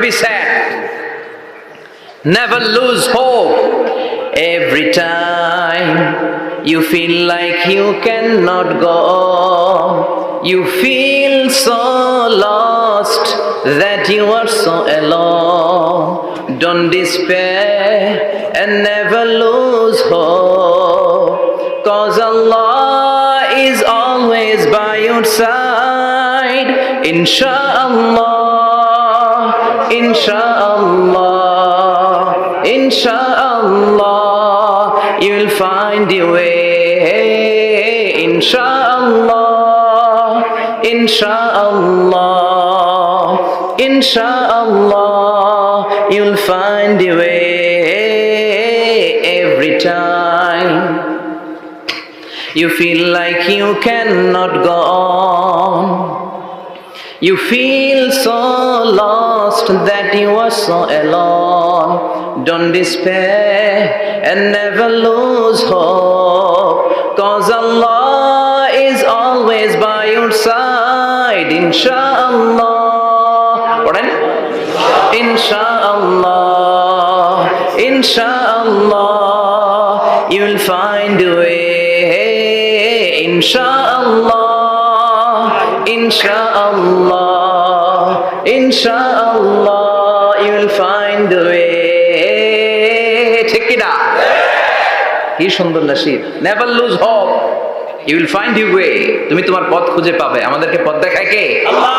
be sad. Never lose hope. Every time you feel like you cannot go, you feel so lost that you are so alone. Don't despair and never lose hope, 'cause Allah is always by your side. Insha'Allah, Insha'Allah, Insha'Allah, you'll find your way. Insha'Allah, Insha'Allah, Insha'Allah, you'll find your way. Every time you feel like you cannot go on, you feel so lost that you are so alone. Don't despair and never lose hope, 'cause Allah is always by your side. Insha'Allah, Insha'Allah, Insha'Allah, you'll find a way. Insha'Allah, Insha'Allah, Insha'Allah, you'll find a way. ঠিক কি না? কি সুন্দর nasheed. Never lose hope, you will find your way. তুমি তোমার পথ খুঁজে পাবে। আমাদেরকে পথ দেখায় কে? আল্লাহ।